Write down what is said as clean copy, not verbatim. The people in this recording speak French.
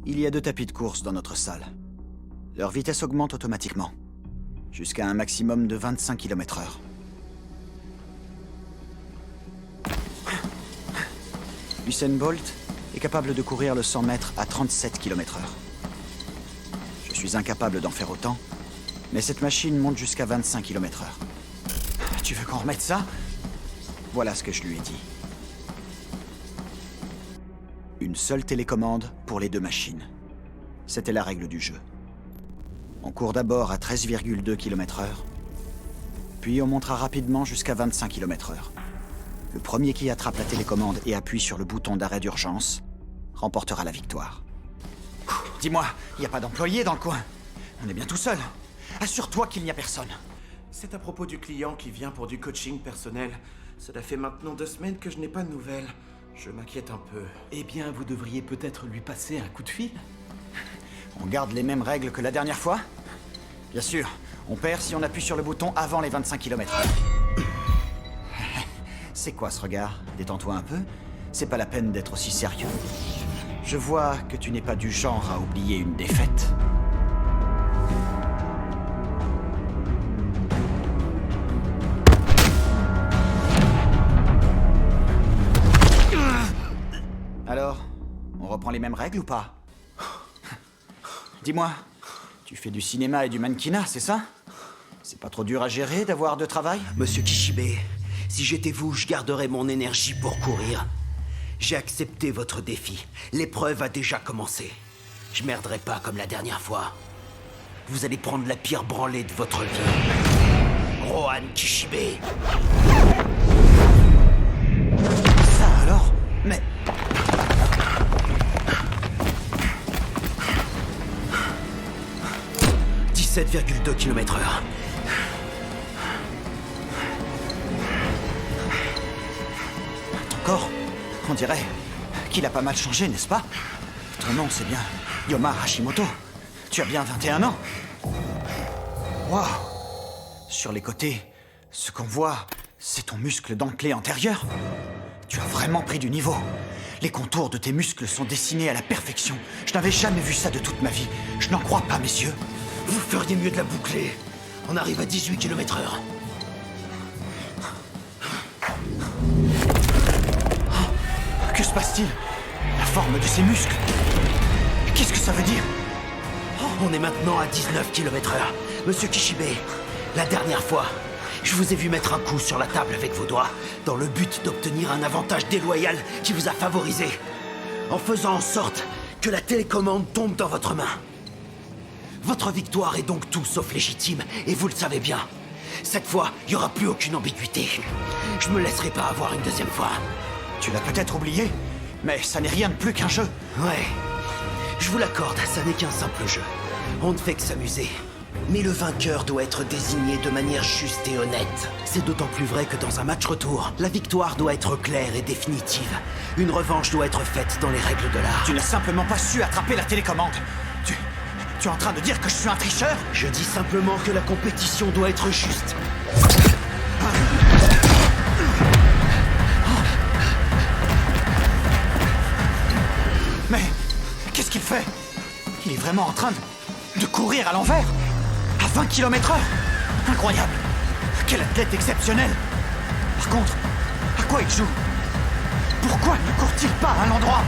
Il y a 2 tapis de course dans notre salle. Leur vitesse augmente automatiquement, jusqu'à un maximum de 25 km/h. Usain Bolt est capable de courir le 100 mètres à 37 km/h. Je suis incapable d'en faire autant, mais cette machine monte jusqu'à 25 km/h. Tu veux qu'on remette ça? Voilà ce que je lui ai dit. Une seule télécommande pour les 2 machines. C'était la règle du jeu. On court d'abord à 13,2 km/h, puis on montera rapidement jusqu'à 25 km/h. Le premier qui attrape la télécommande et appuie sur le bouton d'arrêt d'urgence remportera la victoire. Dis-moi, il n'y a pas d'employé dans le coin? On est bien tout seul. Assure-toi qu'il n'y a personne. C'est à propos du client qui vient pour du coaching personnel. Cela fait maintenant 2 semaines que je n'ai pas de nouvelles. Je m'inquiète un peu. Eh bien, vous devriez peut-être lui passer un coup de fil. On garde les mêmes règles que la dernière fois? Bien sûr, on perd si on appuie sur le bouton avant les 25 km/h. C'est quoi ce regard? Détends-toi un peu. C'est pas la peine d'être aussi sérieux. Je vois que tu n'es pas du genre à oublier une défaite. Alors, on reprend les mêmes règles ou pas? Dis-moi, tu fais du cinéma et du mannequinat, c'est ça? C'est pas trop dur à gérer d'avoir 2 travails? Monsieur Kishibe, si j'étais vous, je garderais mon énergie pour courir. J'ai accepté votre défi. L'épreuve a déjà commencé. Je merderai pas comme la dernière fois. Vous allez prendre la pire branlée de votre vie. Rohan Kishibe. Ça alors? Mais... 17,2 km/h. Ton corps, on dirait qu'il a pas mal changé, n'est-ce pas? Ton nom, c'est bien Yoma Hashimoto. Tu as bien 21 ans. Waouh! Sur les côtés, ce qu'on voit, c'est ton muscle dentelé antérieur. Tu as vraiment pris du niveau. Les contours de tes muscles sont dessinés à la perfection. Je n'avais jamais vu ça de toute ma vie. Je n'en crois pas, messieurs. Vous feriez mieux de la boucler. On arrive à 18 km/h. Que se passe-t-il? La forme de ces muscles. Qu'est-ce que ça veut dire? On est maintenant à 19 km/h. Monsieur Kishibe, la dernière fois, je vous ai vu mettre un coup sur la table avec vos doigts, dans le but d'obtenir un avantage déloyal qui vous a favorisé, en faisant en sorte que la télécommande tombe dans votre main. Votre victoire est donc tout sauf légitime, et vous le savez bien. Cette fois, il n'y aura plus aucune ambiguïté. Je me laisserai pas avoir une deuxième fois. Tu l'as peut-être oublié, mais ça n'est rien de plus qu'un jeu. Ouais, je vous l'accorde, ça n'est qu'un simple jeu. On ne fait que s'amuser. Mais le vainqueur doit être désigné de manière juste et honnête. C'est d'autant plus vrai que dans un match retour, la victoire doit être claire et définitive. Une revanche doit être faite dans les règles de l'art. Tu n'as simplement pas su attraper la télécommande. Tu es en train de dire que je suis un tricheur? Je dis simplement que la compétition doit être juste. Mais qu'est-ce qu'il fait? Il est vraiment en train de courir à l'envers? À 20 km/h? Incroyable! Quel athlète exceptionnel! Par contre, à quoi il joue? Pourquoi ne court-il pas à l'endroit?